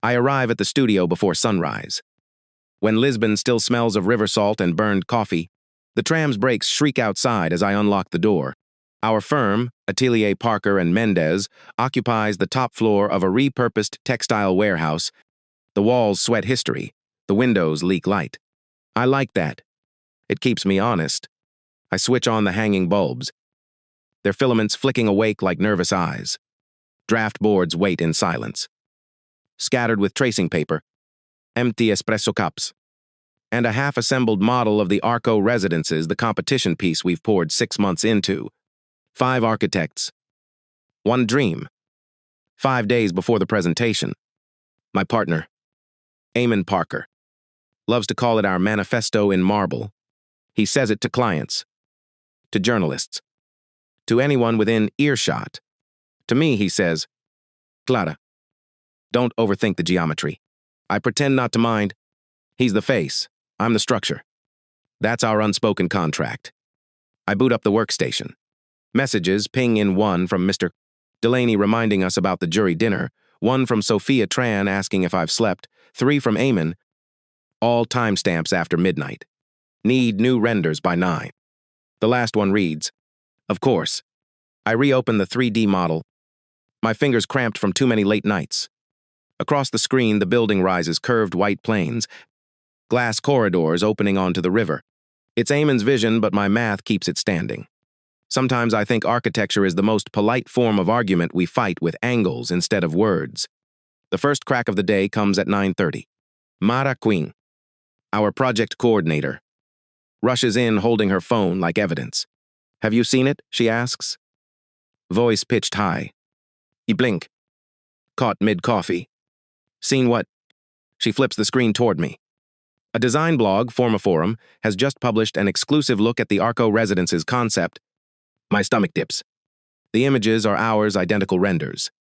I arrive at the studio before sunrise. When Lisbon still smells of river salt and burned coffee, the tram's brakes shriek outside as I unlock the door. Our firm, Atelier Parker and Mendez, occupies the top floor of a repurposed textile warehouse. The walls sweat history, the windows leak light. I like that. It keeps me honest. I switch on the hanging bulbs, their filaments flicking awake like nervous eyes. Draft boards wait in silence. Scattered with tracing paper, empty espresso cups, and a half-assembled model of the Arco Residences, the competition piece we've poured 6 months into. 5 architects. 1 dream. 5 days before the presentation. My partner, Eamon Parker, loves to call it our manifesto in marble. He says it to clients, to journalists, to anyone within earshot. To me, he says, Clara, don't overthink the geometry. I pretend not to mind. He's the face. I'm the structure. That's our unspoken contract. I boot up the workstation. Messages ping in, one from Mr. Delaney reminding us about the jury dinner, 1 from Sophia Tran asking if I've slept, 3 from Eamon, all timestamps after midnight. Need new renders by 9. The last one reads, of course. I reopen the 3D model, my fingers cramped from too many late nights. Across the screen, the building rises curved white planes, glass corridors opening onto the river. It's Eamon's vision, but my math keeps it standing. Sometimes I think architecture is the most polite form of argument we fight with angles instead of words. The first crack of the day comes at 9:30. Mara Queen, our project coordinator, rushes in holding her phone like evidence. Have you seen it? She asks. Voice pitched high. You blink. Caught mid-coffee. Seen what? She flips the screen toward me. A design blog, Formiforum, has just published an exclusive look at the Arco Residences concept. My stomach dips. The images are ours identical renders.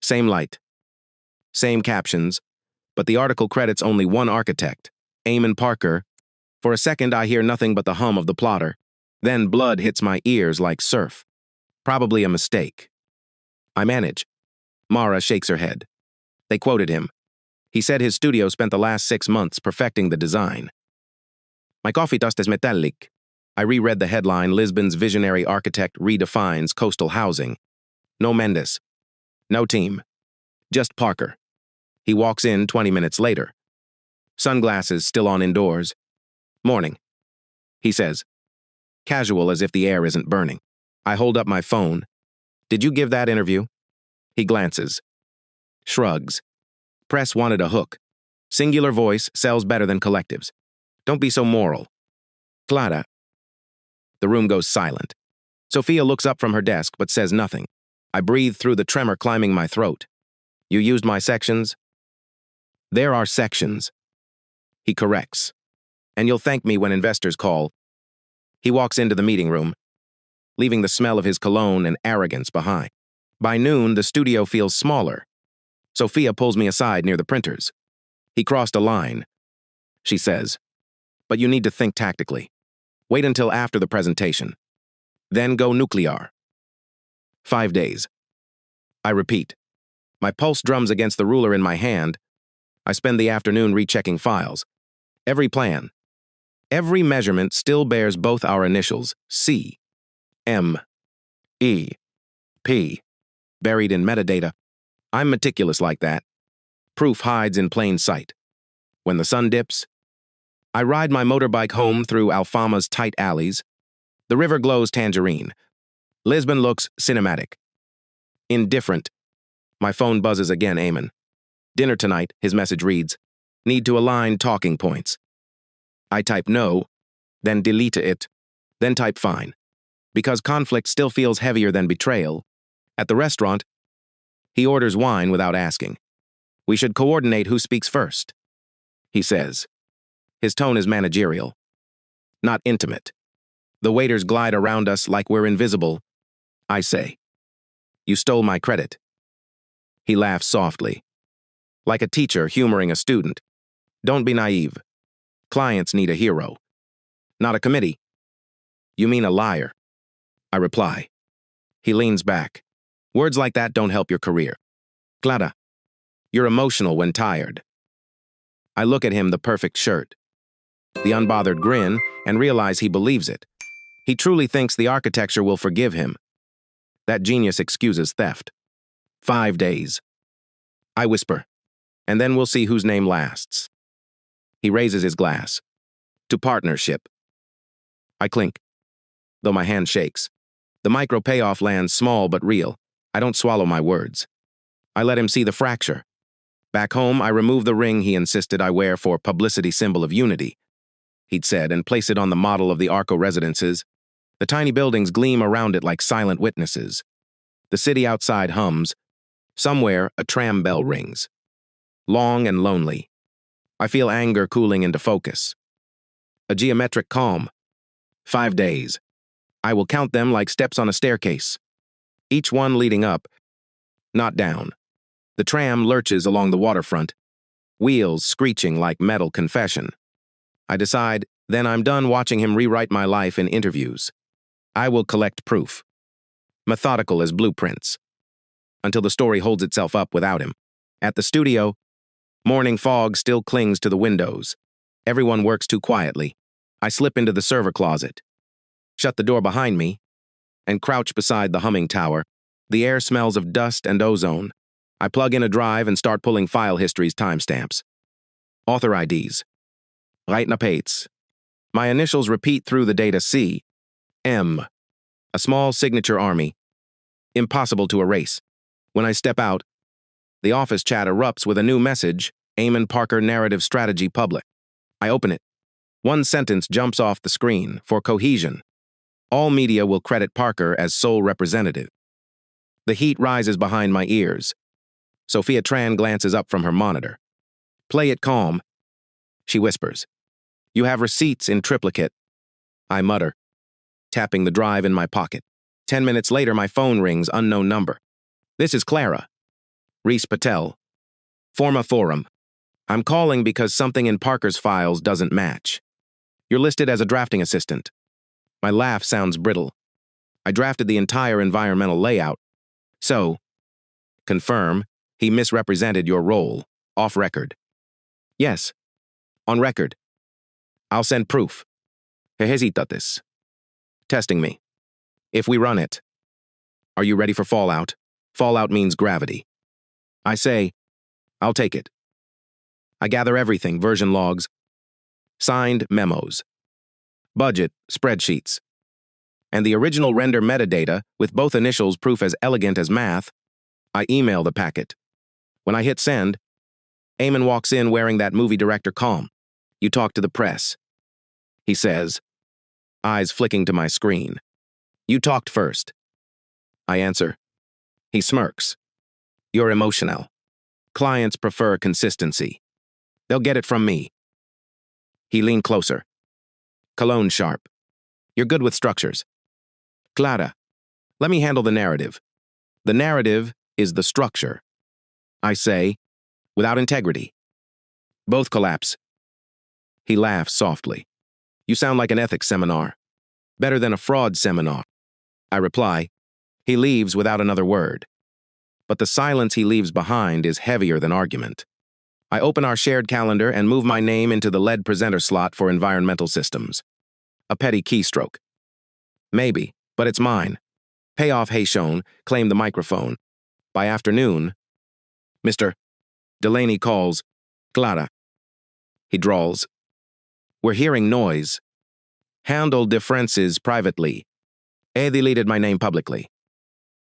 Same light. Same captions, but the article credits only one architect, Eamon Parker. For a second, I hear nothing but the hum of the plotter. Then blood hits my ears like surf. Probably a mistake. I manage. Mara shakes her head. They quoted him. He said his studio spent the last 6 months perfecting the design. My coffee dust is metallic. I reread the headline, Lisbon's visionary architect redefines coastal housing. No Mendes. No team. Just Parker. He walks in 20 minutes later. Sunglasses still on indoors. Morning. He says, casual as if the air isn't burning. I hold up my phone. Did you give that interview? He glances. Shrugs. Press wanted a hook. Singular voice sells better than collectives. Don't be so moral. Clara. The room goes silent. Sophia looks up from her desk but says nothing. I breathe through the tremor climbing my throat. You used my sections? There are sections. He corrects. And you'll thank me when investors call. He walks into the meeting room, leaving the smell of his cologne and arrogance behind. By noon, the studio feels smaller. Sophia pulls me aside near the printers. He crossed a line. She says, but you need to think tactically. Wait until after the presentation. Then go nuclear. 5 days. I repeat. My pulse drums against the ruler in my hand. I spend the afternoon rechecking files. Every plan, every measurement still bears both our initials, C, M, E, P, buried in metadata. I'm meticulous like that. Proof hides in plain sight. When the sun dips, I ride my motorbike home through Alfama's tight alleys. The river glows tangerine. Lisbon looks cinematic. Indifferent. My phone buzzes again, Eamon. Dinner tonight, his message reads. Need to align talking points. I type no, then delete it, then type fine. Because conflict still feels heavier than betrayal. At the restaurant, he orders wine without asking. We should coordinate who speaks first, he says. His tone is managerial, not intimate. The waiters glide around us like we're invisible. I say, you stole my credit. He laughs softly, like a teacher humoring a student. Don't be naive. Clients need a hero, not a committee. You mean a liar, I reply. He leans back. Words like that don't help your career. Clara, You're emotional when tired. I look at him, the perfect shirt, the unbothered grin, and realize he believes it. He truly thinks the architecture will forgive him. That genius excuses theft. 5 days. I whisper, and then we'll see whose name lasts. He raises his glass. To partnership. I clink, though my hand shakes. The micro payoff lands small but real. I don't swallow my words. I let him see the fracture. Back home, I remove the ring he insisted I wear for publicity symbol of unity, he'd said, and place it on the model of the Arco residences. The tiny buildings gleam around it like silent witnesses. The city outside hums. Somewhere, a tram bell rings. Long and lonely. I feel anger cooling into focus. A geometric calm. 5 days. I will count them like steps on a staircase. Each one leading up, not down. The tram lurches along the waterfront, wheels screeching like metal confession. I decide, then I'm done watching him rewrite my life in interviews. I will collect proof. Methodical as blueprints. Until the story holds itself up without him. At the studio, morning fog still clings to the windows. Everyone works too quietly. I slip into the server closet, shut the door behind me, and crouch beside the humming tower. The air smells of dust and ozone. I plug in a drive and start pulling file history's timestamps. Author IDs. Reitnapates. My initials repeat through the data C. M. A small signature army. Impossible to erase. When I step out, the office chat erupts with a new message, Eamon Parker Narrative Strategy Public. I open it. One sentence jumps off the screen, for cohesion. All media will credit Parker as sole representative. The heat rises behind my ears. Sophia Tran glances up from her monitor. Play it calm, she whispers. You have receipts in triplicate. I mutter, tapping the drive in my pocket. 10 minutes later, my phone rings, unknown number. This is Clara. Reese Patel. Forma Forum. I'm calling because something in Parker's files doesn't match. You're listed as a drafting assistant. My laugh sounds brittle. I drafted the entire environmental layout. So, confirm, he misrepresented your role, off record. Yes, on record. I'll send proof. Hesitates. Testing me. If we run it. Are you ready for fallout? Fallout means gravity. I say, I'll take it. I gather everything, version logs, signed memos, budget spreadsheets, and the original render metadata with both initials, proof as elegant as math. I email the packet. When I hit send, Eamon walks in wearing that movie director calm. You talk to the press, he says, eyes flicking to my screen. You talked first. I answer. He smirks. You're emotional. Clients prefer consistency. They'll get it from me. He leaned closer. Cologne sharp. You're good with structures. Clara, let me handle the narrative. The narrative is the structure. I say, without integrity. Both collapse. He laughs softly. You sound like an ethics seminar. Better than a fraud seminar. I reply. He leaves without another word. But the silence he leaves behind is heavier than argument. I open our shared calendar and move my name into the lead presenter slot for environmental systems. A petty keystroke. Maybe, but it's mine. Payoff Haishon, claim the microphone. By afternoon, Mr. Delaney calls, Clara. He drawls. We're hearing noise. Handle differences privately. He deleted my name publicly.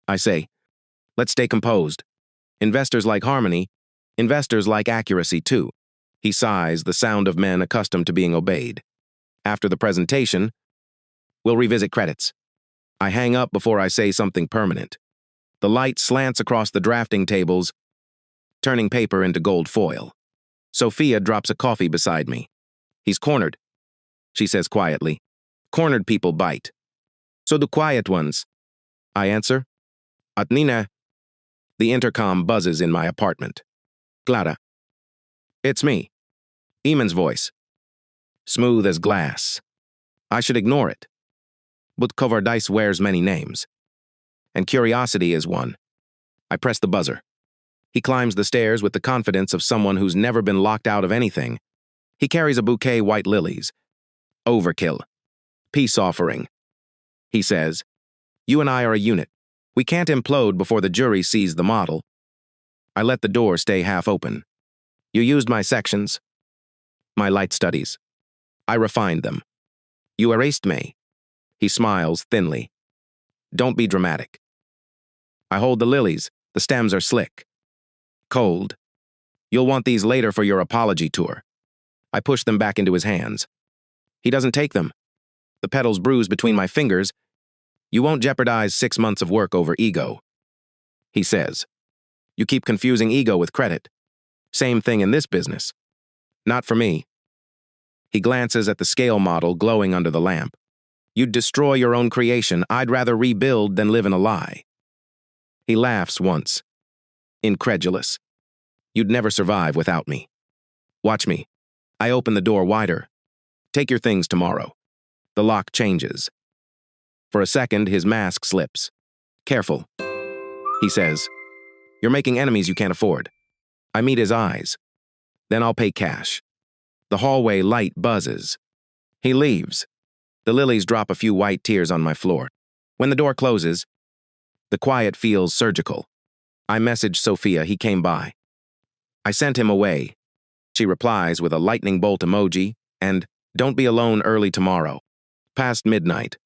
I say, let's stay composed. Investors like harmony. Investors like accuracy, too. He sighs, the sound of men accustomed to being obeyed. After the presentation, we'll revisit credits. I hang up before I say something permanent. The light slants across the drafting tables, turning paper into gold foil. Sophia drops a coffee beside me. He's cornered, she says quietly. Cornered people bite. So do quiet ones. I answer. At Nina. The intercom buzzes in my apartment. Clara. It's me. Eamon's voice. Smooth as glass. I should ignore it. But cowardice wears many names. And curiosity is one. I press the buzzer. He climbs the stairs with the confidence of someone who's never been locked out of anything. He carries a bouquet white lilies. Overkill. Peace offering. He says, "You and I are a unit. We can't implode before the jury sees the model." I let the door stay half open. "You used my sections." "My light studies. I refined them." "You erased me." He smiles thinly. "Don't be dramatic." I hold the lilies. The stems are slick. Cold. "You'll want these later for your apology tour." I push them back into his hands. He doesn't take them. The petals bruise between my fingers. "You won't jeopardize 6 months of work over ego." He says, "You keep confusing ego with credit. Same thing in this business." "Not for me." He glances at the scale model glowing under the lamp. "You'd destroy your own creation. I'd rather rebuild than live in a lie." He laughs once. Incredulous. "You'd never survive without me. Watch me." I open the door wider. "Take your things tomorrow." The lock changes. For a second, his mask slips. "Careful," he says. "You're making enemies you can't afford." I meet his eyes. "Then I'll pay cash." The hallway light buzzes. He leaves. The lilies drop a few white tears on my floor. When the door closes, the quiet feels surgical. I message Sophia he came by. I sent him away. She replies with a lightning bolt emoji and, "Don't be alone early tomorrow." Past midnight.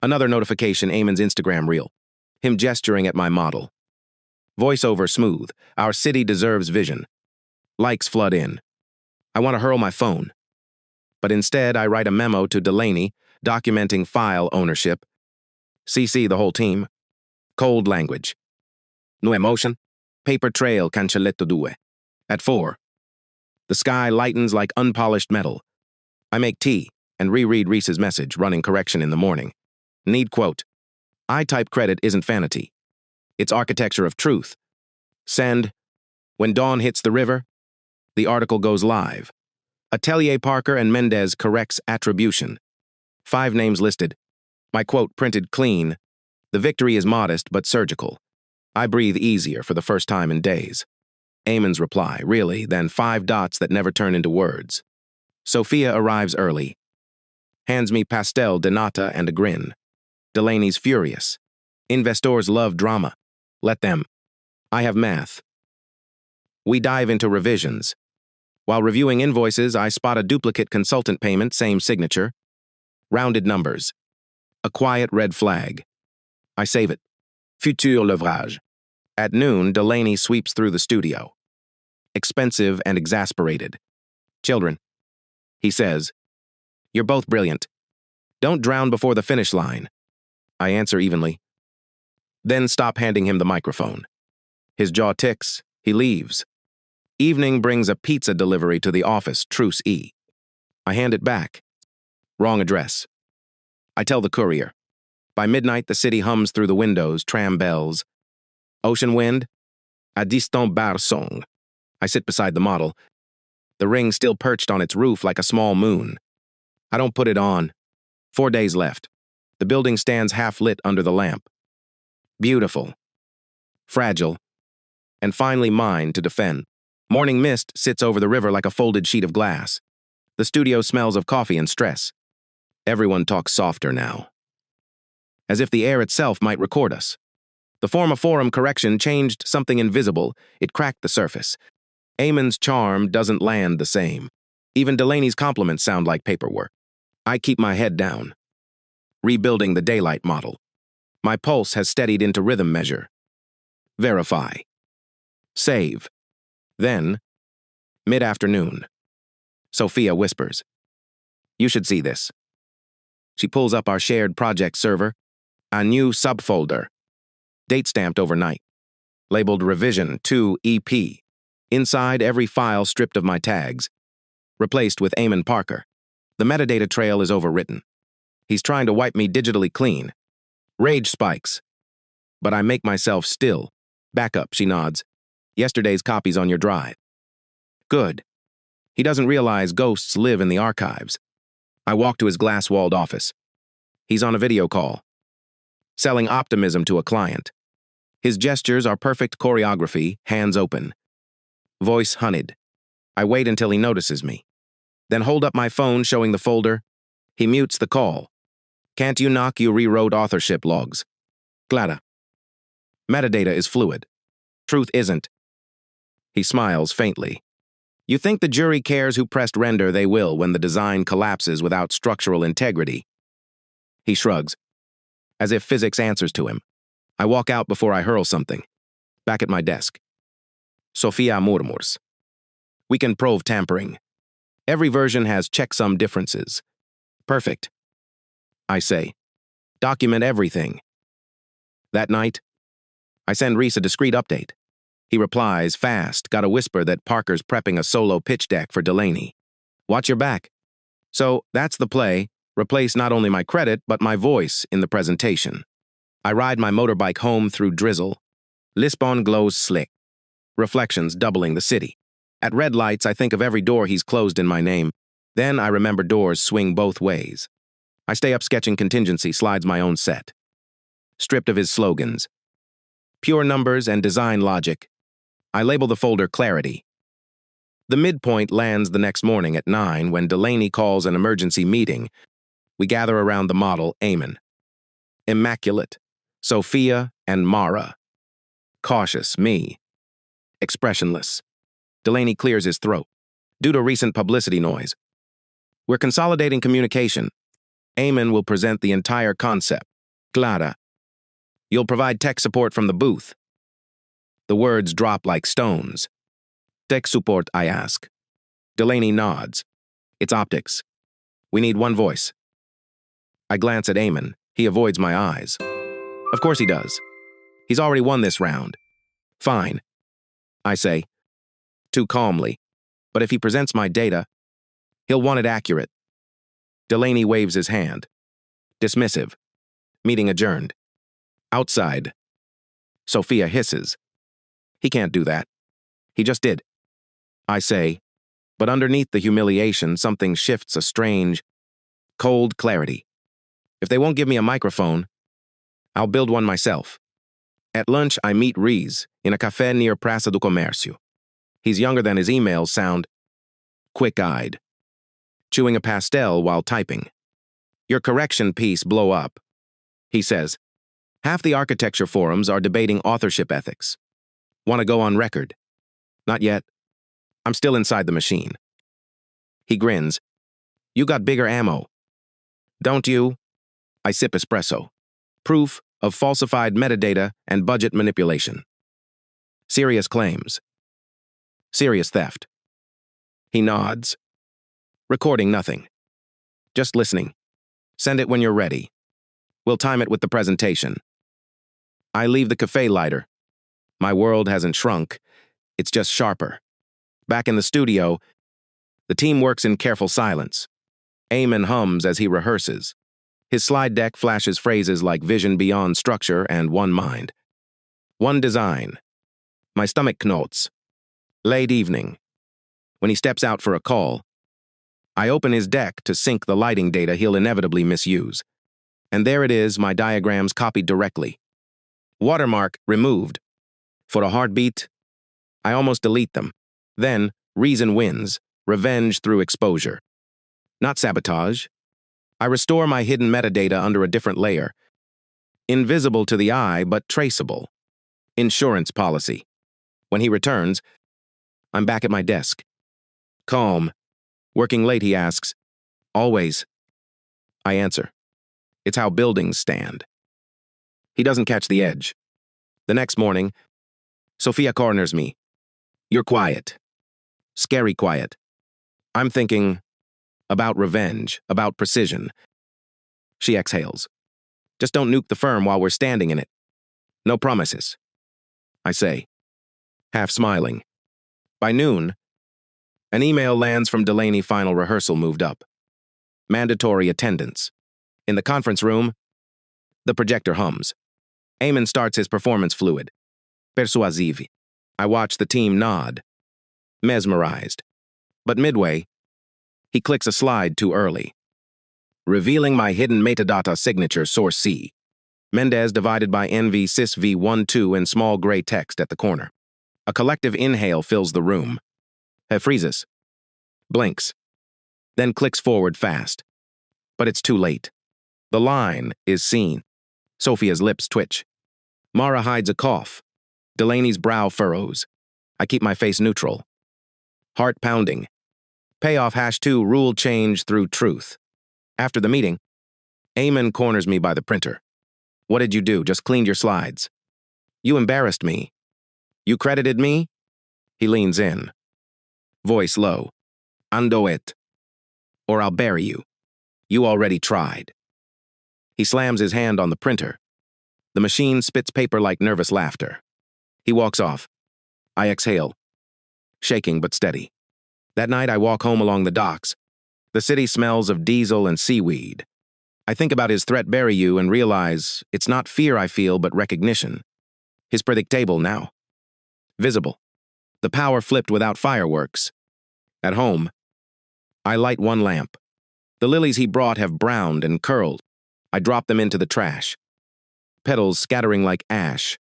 Another notification, Eamon's Instagram reel. Him gesturing at my model. Voiceover smooth. "Our city deserves vision." Likes flood in. I want to hurl my phone. But instead, I write a memo to Delaney, documenting file ownership. CC the whole team. Cold language. No emotion. Paper trail cancelletto due. At 4. The sky lightens like unpolished metal. I make tea and reread Reese's message, running correction in the morning. Need quote. I type credit isn't vanity. It's architecture of truth. Send. When dawn hits the river, the article goes live. Atelier Parker and Mendez corrects attribution. 5 names listed. My quote printed clean. The victory is modest but surgical. I breathe easier for the first time in days. Eamon's reply, really, then 5 dots that never turn into words. Sophia arrives early. Hands me pastel de nata and a grin. Delaney's furious. Investors love drama. Let them. I have math. We dive into revisions. While reviewing invoices, I spot a duplicate consultant payment, same signature. Rounded numbers. A quiet red flag. I save it. Futur levrage. At noon, Delaney sweeps through the studio. Expensive and exasperated. "Children," he says, "you're both brilliant. Don't drown before the finish line." I answer evenly. Then stop handing him the microphone. His jaw ticks. He leaves. Evening brings a pizza delivery to the office, Truce E. I hand it back. Wrong address. I tell the courier. By midnight, the city hums through the windows, tram bells. Ocean wind? A distant bar song. I sit beside the model. The ring still perched on its roof like a small moon. I don't put it on. 4 days left. The building stands half lit under the lamp. Beautiful. Fragile. And finally mine to defend. Morning mist sits over the river like a folded sheet of glass. The studio smells of coffee and stress. Everyone talks softer now. As if the air itself might record us. The forum correction changed something invisible. It cracked the surface. Eamon's charm doesn't land the same. Even Delaney's compliments sound like paperwork. I keep my head down. Rebuilding the daylight model. My pulse has steadied into rhythm measure. Verify. Save. Then, mid-afternoon. Sophia whispers, "You should see this." She pulls up our shared project server, a new subfolder, date-stamped overnight, labeled Revision 2 EP. Inside, every file stripped of my tags, replaced with Eamon Parker. The metadata trail is overwritten. He's trying to wipe me digitally clean. Rage spikes. But I make myself still. Back up, she nods. Yesterday's copy's on your drive. Good. He doesn't realize ghosts live in the archives. I walk to his glass-walled office. He's on a video call, selling optimism to a client. His gestures are perfect choreography, hands open. Voice honeyed. I wait until he notices me. Then hold up my phone showing the folder. He mutes the call. Can't you knock, you rewrote authorship logs? Clara. Metadata is fluid. Truth isn't. He smiles faintly. You think the jury cares who pressed render? They will when the design collapses without structural integrity. He shrugs, as if physics answers to him. I walk out before I hurl something. Back at my desk. Sofia murmurs. We can prove tampering. Every version has checksum differences. Perfect. I say. Document everything. That night, I send Reese a discreet update. He replies fast, got a whisper that Parker's prepping a solo pitch deck for Delaney. Watch your back. So, that's the play. Replace not only my credit, but my voice in the presentation. I ride my motorbike home through drizzle. Lisbon glows slick. Reflections doubling the city. At red lights, I think of every door he's closed in my name. Then I remember doors swing both ways. I stay up sketching contingency slides my own set. Stripped of his slogans. Pure numbers and design logic. I label the folder Clarity. The midpoint lands the next morning at 9 when Delaney calls an emergency meeting. We gather around the model, Eamon. Immaculate. Sophia and Mara. Cautious, me. Expressionless. Delaney clears his throat. Due to recent publicity noise. We're consolidating communication. Eamon will present the entire concept. Clara. You'll provide tech support from the booth. The words drop like stones. Tech support, I ask. Delaney nods. It's optics. We need one voice. I glance at Eamon. He avoids my eyes. Of course he does. He's already won this round. Fine. I say, too calmly. But if he presents my data, he'll want it accurate. Delaney waves his hand. Dismissive. Meeting adjourned. Outside. Sophia hisses. He can't do that. He just did. I say, but underneath the humiliation, something shifts, a strange, cold clarity. If they won't give me a microphone, I'll build one myself. At lunch, I meet Reese in a café near Praça do Comércio. He's younger than his emails sound, quick-eyed, chewing a pastel while typing. Your correction piece blow up. He says, half the architecture forums are debating authorship ethics. Want to go on record? Not yet. I'm still inside the machine. He grins. You got bigger ammo. Don't you? I sip espresso. Proof of falsified metadata and budget manipulation. Serious claims. Serious theft. He nods. Recording nothing. Just listening. Send it when you're ready. We'll time it with the presentation. I leave the cafe lighter. My world hasn't shrunk. It's just sharper. Back in the studio, the team works in careful silence. Eamon hums as he rehearses. His slide deck flashes phrases like vision beyond structure and one mind. One design. My stomach knots. Late evening. When he steps out for a call, I open his deck to sync the lighting data he'll inevitably misuse. And there it is, my diagrams copied directly. Watermark removed. For a heartbeat, I almost delete them. Then, reason wins, revenge through exposure. Not sabotage. I restore my hidden metadata under a different layer. Invisible to the eye, but traceable. Insurance policy. When he returns, I'm back at my desk. Calm. Working late, he asks. Always. I answer. It's how buildings stand. He doesn't catch the edge. The next morning, Sophia corners me. You're quiet. Scary quiet. I'm thinking about revenge, about precision. She exhales. Just don't nuke the firm while we're standing in it. No promises. I say, half smiling. By noon, an email lands from Delaney. Final rehearsal moved up. Mandatory attendance. In the conference room, the projector hums. Eamon starts his performance fluid. Persuasive. I watch the team nod. Mesmerized. But midway, he clicks a slide too early. Revealing my hidden metadata signature, source C. Mendez divided by NV Cis V12 in small gray text at the corner. A collective inhale fills the room. He freezes. Blinks. Then clicks forward fast. But it's too late. The line is seen. Sophia's lips twitch. Mara hides a cough. Delaney's brow furrows. I keep my face neutral. Heart pounding. Payoff #2 rule change through truth. After the meeting, Eamon corners me by the printer. What did you do? Just cleaned your slides. You embarrassed me. You credited me? He leans in. Voice low. Ando it. Or I'll bury you. You already tried. He slams his hand on the printer. The machine spits paper like nervous laughter. He walks off. I exhale. Shaking but steady. That night I walk home along the docks. The city smells of diesel and seaweed. I think about his threat bury you and realize it's not fear I feel but recognition. His predictable now. Visible. The power flipped without fireworks. At home, I light one lamp. The lilies he brought have browned and curled. I drop them into the trash. Petals scattering like ash.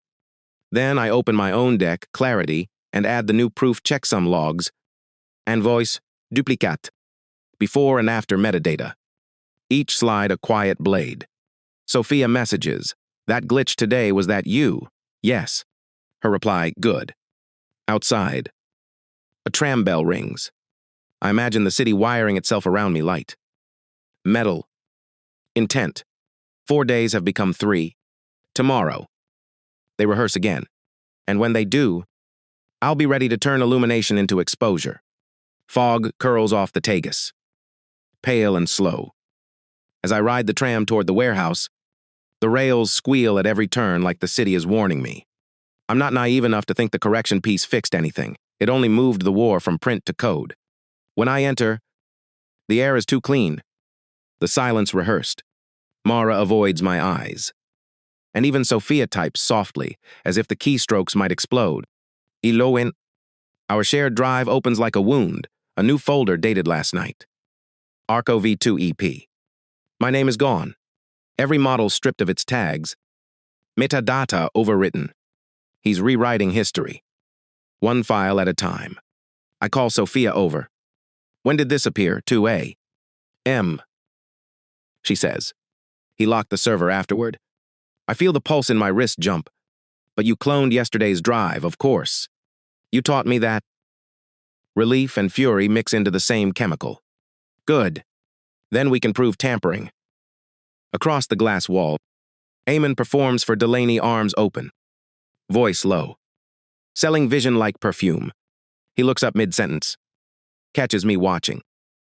Then I open my own deck, Clarity, and add the new proof checksum logs. And voice, duplicat. Before and after metadata. Each slide a quiet blade. Sophia messages. That glitch today, was that you? Yes. Her reply, good. Outside. A tram bell rings. I imagine the city wiring itself around me light. Metal. Intent. 4 days have become 3. Tomorrow. They rehearse again. And when they do, I'll be ready to turn illumination into exposure. Fog curls off the Tagus. Pale and slow. As I ride the tram toward the warehouse, the rails squeal at every turn like the city is warning me. I'm not naive enough to think the correction piece fixed anything. It only moved the war from print to code. When I enter, the air is too clean. The silence rehearsed. Mara avoids my eyes. And even Sophia types softly, as if the keystrokes might explode. Iloin. Our shared drive opens like a wound, a new folder dated last night. Arco V2 EP. My name is gone. Every model stripped of its tags. Metadata overwritten. He's rewriting history. One file at a time. I call Sophia over. When did this appear? 2A. M. She says. He locked the server afterward. I feel the pulse in my wrist jump. But you cloned yesterday's drive, of course. You taught me that. Relief and fury mix into the same chemical. Good. Then we can prove tampering. Across the glass wall, Eamon performs for Delaney, arms open. Voice low. Selling vision like perfume. He looks up mid-sentence. Catches me watching.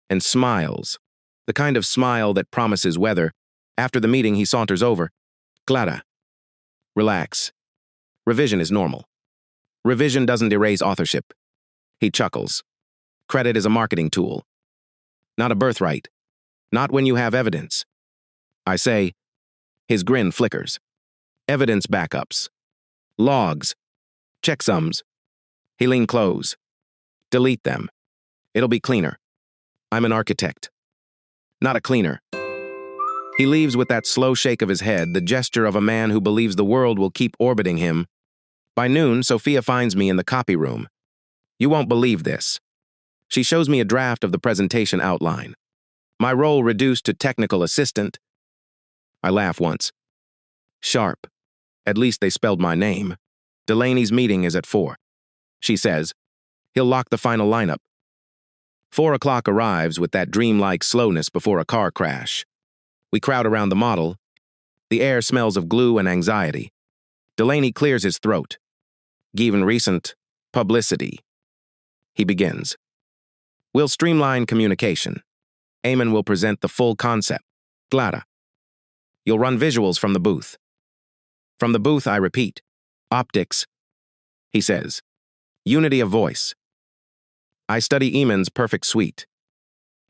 And smiles. The kind of smile that promises weather. After the meeting, he saunters over. Clara. Relax. Revision is normal. Revision doesn't erase authorship. He chuckles. Credit is a marketing tool. Not a birthright. Not when you have evidence. I say. His grin flickers. Evidence backups. Logs. Checksums. He leans close. Delete them. It'll be cleaner. I'm an architect. Not a cleaner. He leaves with that slow shake of his head, the gesture of a man who believes the world will keep orbiting him. By noon, Sophia finds me in the copy room. You won't believe this. She shows me a draft of the presentation outline. My role reduced to technical assistant. I laugh once. Sharp. At least they spelled my name. Delaney's meeting is at 4. She says, he'll lock the final lineup. 4 o'clock arrives with that dreamlike slowness before a car crash. We crowd around the model. The air smells of glue and anxiety. Delaney clears his throat. Given recent publicity. He begins. We'll streamline communication. Eamon will present the full concept. Clara. You'll run visuals from the booth. From the booth, I repeat. Optics. He says. Unity of voice. I study Eamon's perfect suite.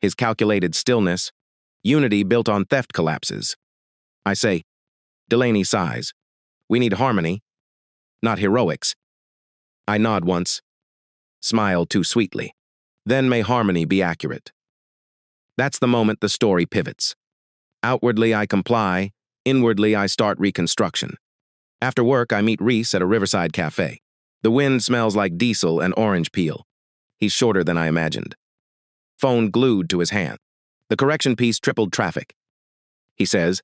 His calculated stillness. Unity built on theft collapses. I say. Delaney sighs. We need harmony. Not heroics. I nod once. Smile too sweetly. Then may harmony be accurate. That's the moment the story pivots. Outwardly, I comply. Inwardly, I start reconstruction. After work, I meet Reese at a riverside cafe. The wind smells like diesel and orange peel. He's shorter than I imagined. Phone glued to his hand. The correction piece tripled traffic. He says,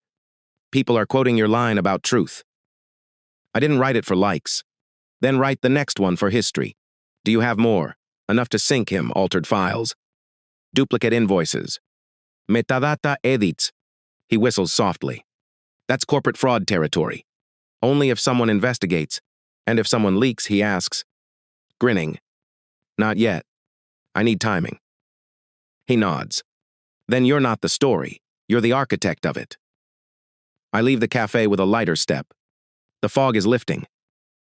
"People are quoting your line about truth." I didn't write it for likes. Then write the next one for history. Do you have more? Enough to sink him, altered files. Duplicate invoices. Metadata edits. He whistles softly. That's corporate fraud territory. Only if someone investigates, and if someone leaks, he asks. Grinning. Not yet. I need timing. He nods. Then you're not the story. You're the architect of it. I leave the cafe with a lighter step. The fog is lifting.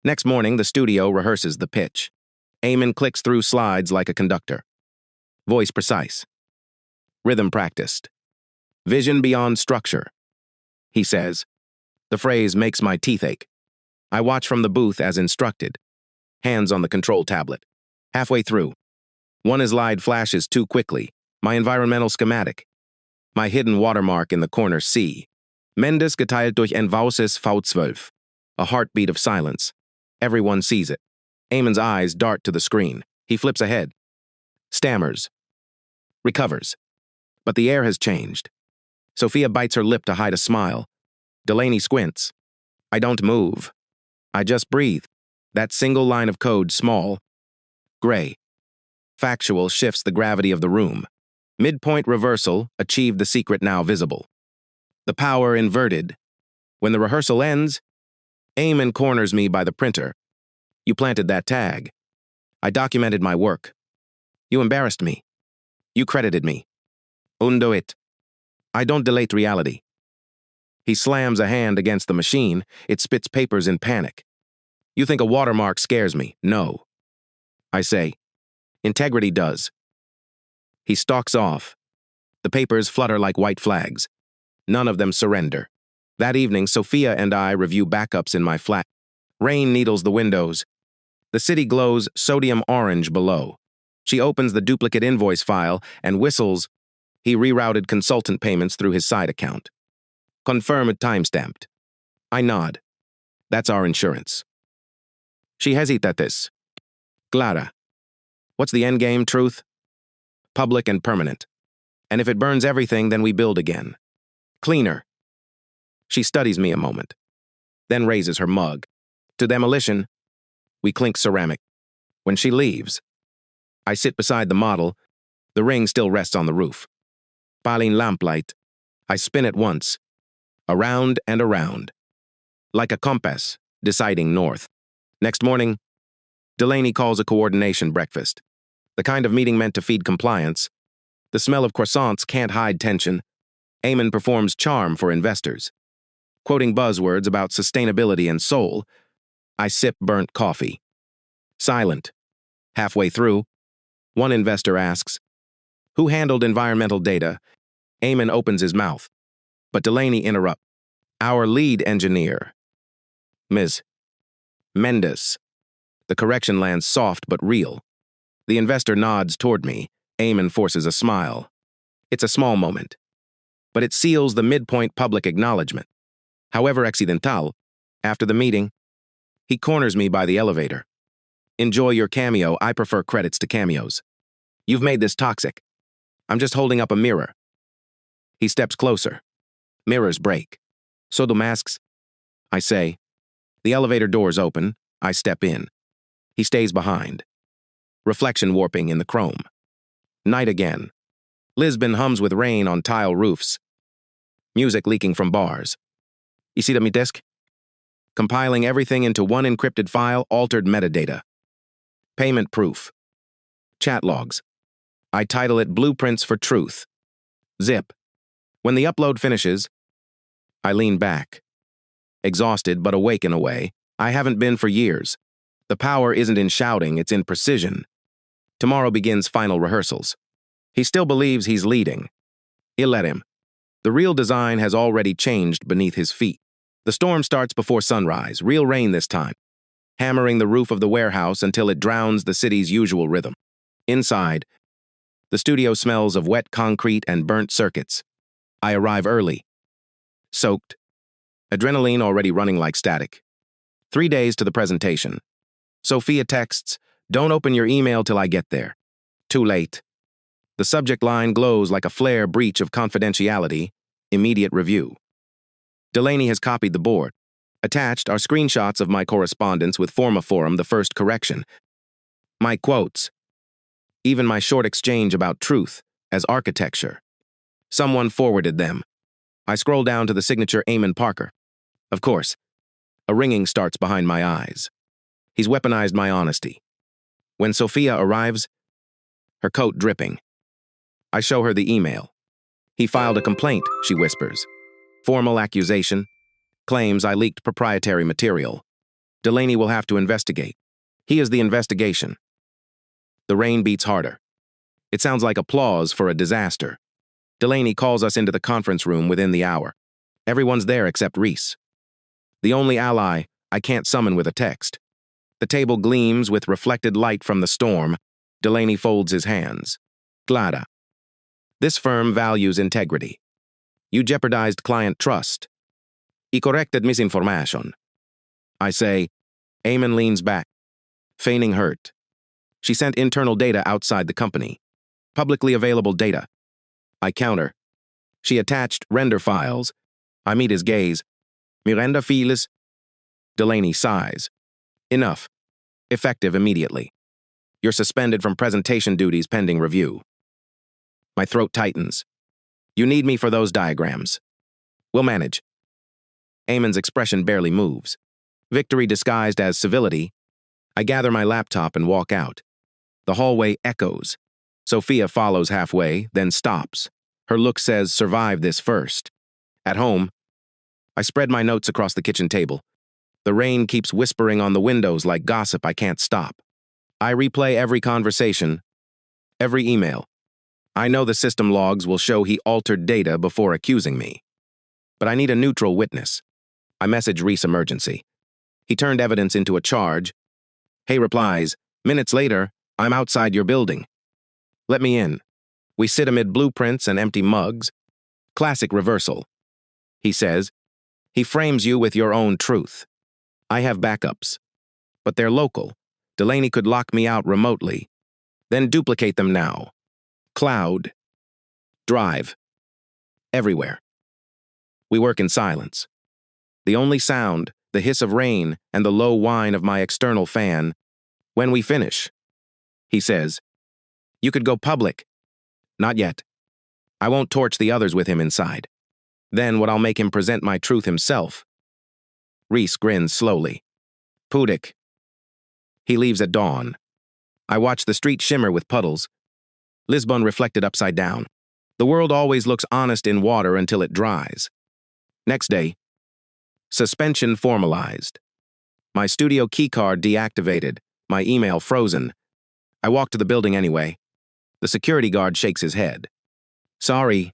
Next morning, the studio rehearses the pitch. Eamon clicks through slides like a conductor. Voice precise. Rhythm practiced. Vision beyond structure. He says. The phrase makes my teeth ache. I watch from the booth as instructed. Hands on the control tablet. Halfway through. One slide flashes too quickly. My environmental schematic. My hidden watermark in the corner C. Mendes geteilt durch ein Vauces V12. A heartbeat of silence. Everyone sees it. Eamon's eyes dart to the screen. He flips ahead. Stammers. Recovers. But the air has changed. Sophia bites her lip to hide a smile. Delaney squints. I don't move. I just breathe. That single line of code small. Gray. Factual shifts the gravity of the room. Midpoint reversal achieved the secret now visible. The power inverted. When the rehearsal ends, Eamon corners me by the printer. You planted that tag. I documented my work. You embarrassed me. You credited me. Undo it. I don't delete reality. He slams a hand against the machine. It spits papers in panic. You think a watermark scares me? No. I say, integrity does. He stalks off. The papers flutter like white flags. None of them surrender. That evening, Sophia and I review backups in my flat. Rain needles the windows. The city glows sodium orange below. She opens the duplicate invoice file and whistles. He rerouted consultant payments through his side account. Confirm it timestamped. I nod. That's our insurance. She hesitates. Clara. What's the endgame truth? Public and permanent. And if it burns everything, then we build again. Cleaner. She studies me a moment, then raises her mug. To demolition, we clink ceramic. When she leaves, I sit beside the model. The ring still rests on the roof. Paling lamplight. I spin it once. Around and around. Like a compass, deciding north. Next morning, Delaney calls a coordination breakfast. The kind of meeting meant to feed compliance. The smell of croissants can't hide tension. Eamon performs charm for investors. Quoting buzzwords about sustainability and soul, I sip burnt coffee. Silent. Halfway through, one investor asks, who handled environmental data? Eamon opens his mouth, but Delaney interrupts. Our lead engineer. Ms. Mendes. The correction lands soft but real. The investor nods toward me. Eamon forces a smile. It's a small moment, but it seals the midpoint public acknowledgement. However accidental, after the meeting, he corners me by the elevator. Enjoy your cameo. I prefer credits to cameos. You've made this toxic. I'm just holding up a mirror. He steps closer. Mirrors break. So do masks. I say. The elevator doors open. I step in. He stays behind. Reflection warping in the chrome. Night again. Lisbon hums with rain on tile roofs. Music leaking from bars. You see mi desk? Compiling everything into one encrypted file, altered metadata. Payment proof. Chat logs. I title it Blueprints for Truth. Zip. When the upload finishes, I lean back. Exhausted but awake in a way I haven't been for years. The power isn't in shouting, it's in precision. Tomorrow begins final rehearsals. He still believes he's leading. He'll let him. The real design has already changed beneath his feet. The storm starts before sunrise, real rain this time, hammering the roof of the warehouse until it drowns the city's usual rhythm. Inside, the studio smells of wet concrete and burnt circuits. I arrive early. Soaked, Adrenaline already running like static. 3 days to the presentation. Sophia texts, "Don't open your email till I get there." Too late. The subject line glows like a flare breach of confidentiality. Immediate review. Delaney has copied the board. Attached are screenshots of my correspondence with Formiforum, the first correction. My quotes. Even my short exchange about truth as architecture. Someone forwarded them. I scroll down to the signature Eamon Parker. Of course, a ringing starts behind my eyes. He's weaponized my honesty. When Sophia arrives, her coat dripping. I show her the email. He filed a complaint, she whispers. Formal accusation. Claims I leaked proprietary material. Delaney will have to investigate. He is the investigation. The rain beats harder. It sounds like applause for a disaster. Delaney calls us into the conference room within the hour. Everyone's there except Reese. The only ally I can't summon with a text. The table gleams with reflected light from the storm. Delaney folds his hands. Clara. This firm values integrity. You jeopardized client trust. Y corrected misinformation. I say, Eamon leans back, feigning hurt. She sent internal data outside the company. Publicly available data. I counter. She attached render files. I meet his gaze. Miranda files. Delaney sighs. Enough. Effective immediately. You're suspended from presentation duties pending review. My throat tightens. You need me for those diagrams. We'll manage. Eamon's expression barely moves. Victory disguised as civility. I gather my laptop and walk out. The hallway echoes. Sophia follows halfway, then stops. Her look says, survive this first. At home, I spread my notes across the kitchen table. The rain keeps whispering on the windows like gossip I can't stop. I replay every conversation, every email. I know the system logs will show he altered data before accusing me. But I need a neutral witness. I message Reese emergency. He turned evidence into a charge. Hay replies, minutes later, I'm outside your building. Let me in. We sit amid blueprints and empty mugs. Classic reversal. He says, he frames you with your own truth. I have backups. But they're local. Delaney could lock me out remotely. Then duplicate them now. Cloud. Drive. Everywhere. We work in silence. The only sound, the hiss of rain and the low whine of my external fan. When we finish, he says, you could go public. Not yet. I won't torch the others with him inside. Then I'll make him present my truth himself. Reese grins slowly. Pudik. He leaves at dawn. I watch the street shimmer with puddles. Lisbon reflected upside down. The world always looks honest in water until it dries. Next day, suspension formalized. My studio keycard deactivated, my email frozen. I walk to the building anyway. The security guard shakes his head. Sorry.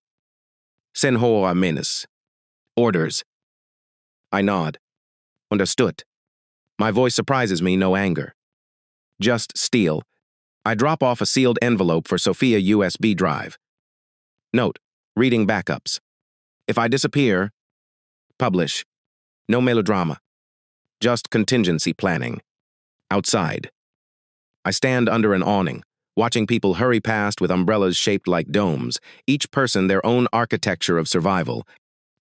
Senhor a menace. Orders. I nod. Understood. My voice surprises me, no anger. Just steel. I drop off a sealed envelope for Sophia USB drive. Note, reading backups. If I disappear, publish. No melodrama. Just contingency planning. Outside. I stand under an awning, watching people hurry past with umbrellas shaped like domes, each person their own architecture of survival.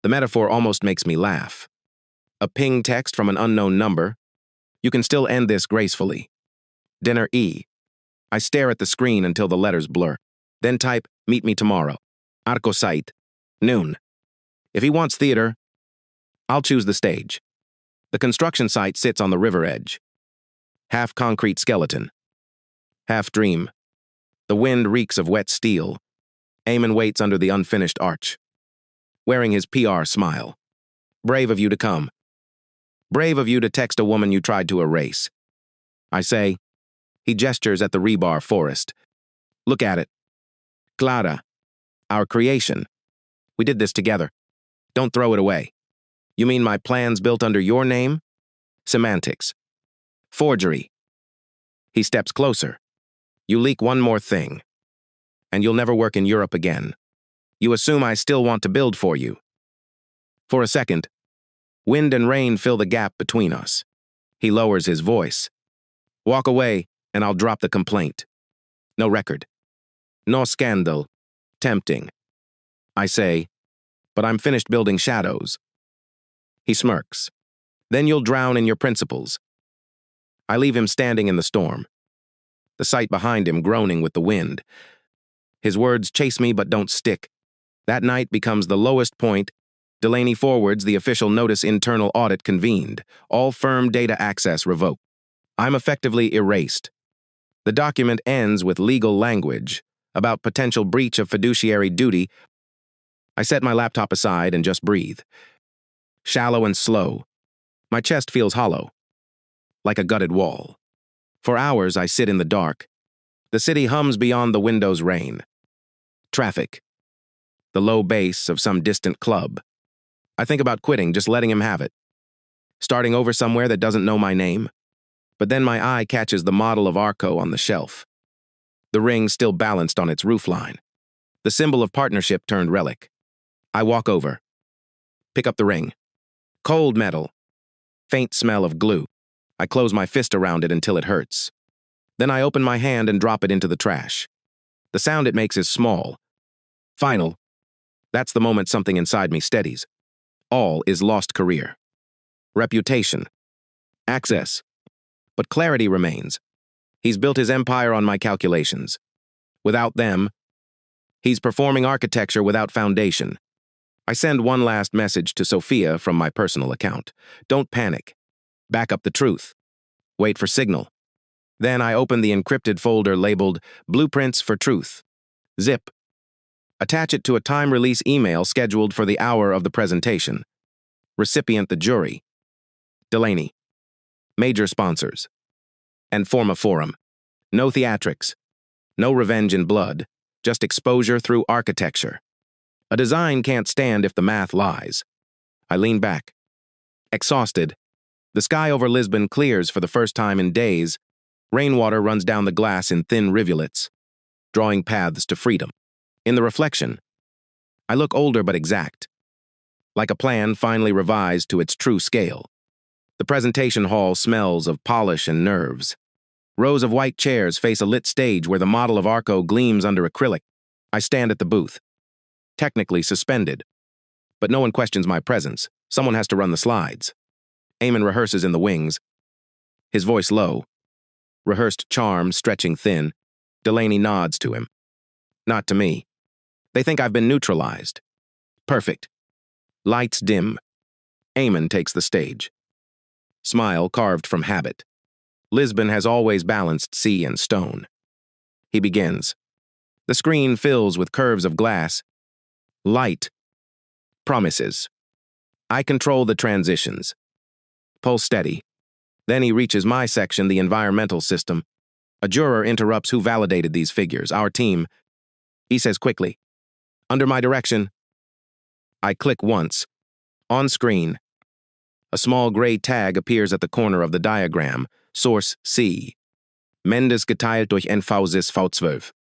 The metaphor almost makes me laugh. A ping text from an unknown number. You can still end this gracefully. Dinner E. I stare at the screen until the letters blur. Then type, meet me tomorrow. Arco site. Noon. If he wants theater, I'll choose the stage. The construction site sits on the river edge. Half concrete skeleton. Half dream. The wind reeks of wet steel. Eamon waits under the unfinished arch, wearing his PR smile. Brave of you to come. Brave of you to text a woman you tried to erase. I say. He gestures at the rebar forest. Look at it. Clara. Our creation. We did this together. Don't throw it away. You mean my plans built under your name? Semantics. Forgery. He steps closer. You leak one more thing, and you'll never work in Europe again. You assume I still want to build for you. For a second, Wind and rain fill the gap between us. He lowers his voice. Walk away, and I'll drop the complaint. No record. No scandal. Tempting. I say, but I'm finished building shadows. He smirks. Then you'll drown in your principles. I leave him standing in the storm, the sight behind him groaning with the wind. His words chase me but don't stick. That night becomes the lowest point. Delaney forwards the official notice internal audit convened. All firm data access revoked. I'm effectively erased. The document ends with legal language about potential breach of fiduciary duty. I set my laptop aside and just breathe. Shallow and slow. My chest feels hollow, like a gutted wall. For hours I sit in the dark. The city hums beyond the window's rain. Traffic. The low bass of some distant club. I think about quitting, just letting him have it. Starting over somewhere that doesn't know my name. But then my eye catches the model of Arco on the shelf. The ring still balanced on its roofline. The symbol of partnership turned relic. I walk over. Pick up the ring. Cold metal. Faint smell of glue. I close my fist around it until it hurts. Then I open my hand and drop it into the trash. The sound it makes is small. Final. That's the moment something inside me steadies. All is lost career. Reputation. Access. But clarity remains. He's built his empire on my calculations. Without them, he's performing architecture without foundation. I send one last message to Sophia from my personal account. Don't panic. Back up the truth. Wait for signal. Then I open the encrypted folder labeled Blueprints for Truth. Zip. Attach it to a time-release email scheduled for the hour of the presentation. Recipient the jury. Delaney. Major sponsors. And form a forum. No theatrics. No revenge in blood. Just exposure through architecture. A design can't stand if the math lies. I lean back. Exhausted. The sky over Lisbon clears for the first time in days. Rainwater runs down the glass in thin rivulets, drawing paths to freedom. In the reflection, I look older but exact, like a plan finally revised to its true scale. The presentation hall smells of polish and nerves. Rows of white chairs face a lit stage where the model of Arco gleams under acrylic. I stand at the booth, technically suspended. But no one questions my presence. Someone has to run the slides. Eamon rehearses in the wings, his voice low. Rehearsed charm stretching thin. Delaney nods to him. Not to me. They think I've been neutralized. Perfect. Lights dim. Eamon takes the stage. Smile carved from habit. Lisbon has always balanced sea and stone. He begins. The screen fills with curves of glass. Light. Promises. I control the transitions. Pulse steady. Then he reaches my section, the environmental system. A juror interrupts who validated these figures, our team. He says quickly, under my direction. I click once. On screen. A small gray tag appears at the corner of the diagram. Source C. Mendes geteilt durch NV6 V12.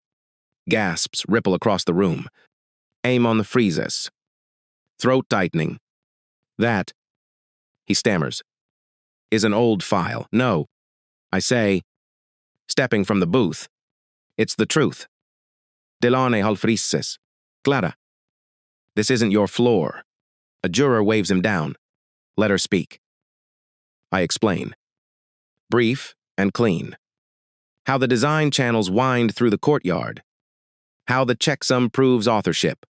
Gasps ripple across the room. Eamon freezes. Throat tightening. That, he stammers, is an old file. No, I say, stepping from the booth. It's the truth. Delane halfrises. Clara. This isn't your floor. A juror waves him down. Let her speak. I explain. Brief and clean. How the design channels wind through the courtyard. How the checksum proves authorship.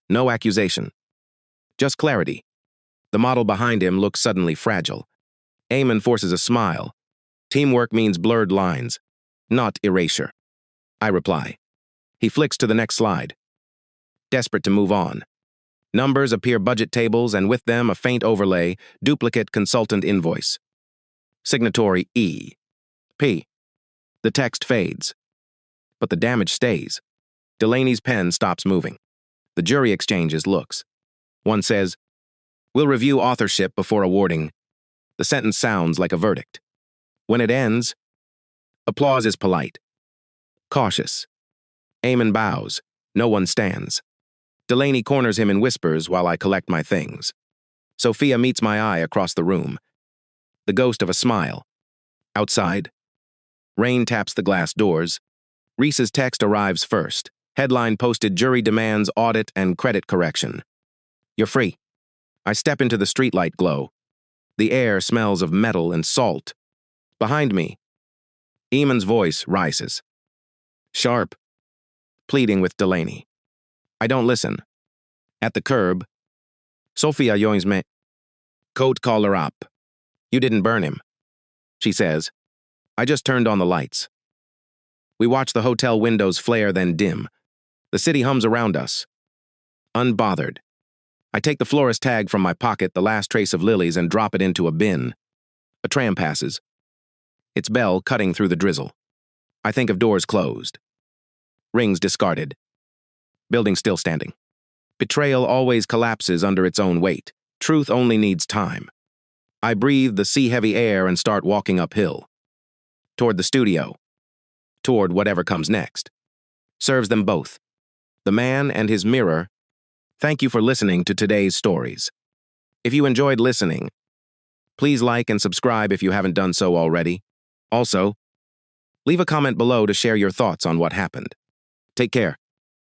No accusation. Just clarity. The model behind him looks suddenly fragile. Eamon forces a smile. Teamwork means blurred lines, not erasure. I reply. He flicks to the next slide. Desperate to move on. Numbers appear budget tables and with them a faint overlay, duplicate consultant invoice. Signatory E. P. The text fades. But the damage stays. Delaney's pen stops moving. The jury exchanges looks. One says, "We'll review authorship before awarding." The sentence sounds like a verdict. When it ends, applause is polite. Cautious. Eamon bows. No one stands. Delaney corners him and whispers while I collect my things. Sophia meets my eye across the room. The ghost of a smile. Outside. Rain taps the glass doors. Reese's text arrives first. Headline posted: jury demands audit and credit correction. You're free. I step into the streetlight glow. The air smells of metal and salt. Behind me, Eamon's voice rises. Sharp, pleading with Delaney. I don't listen. At the curb, Sophia joins me. Coat collar up. You didn't burn him, she says. I just turned on the lights. We watch the hotel windows flare, then dim. The city hums around us. Unbothered. I take the florist tag from my pocket, the last trace of lilies, and drop it into a bin. A tram passes. Its bell cutting through the drizzle. I think of doors closed. Rings discarded. Building still standing. Betrayal always collapses under its own weight. Truth only needs time. I breathe the sea-heavy air and start walking uphill. Toward the studio. Toward whatever comes next. Serves them both. The man and his mirror. Thank you for listening to today's stories. If you enjoyed listening, please like and subscribe if you haven't done so already. Also, leave a comment below to share your thoughts on what happened. Take care.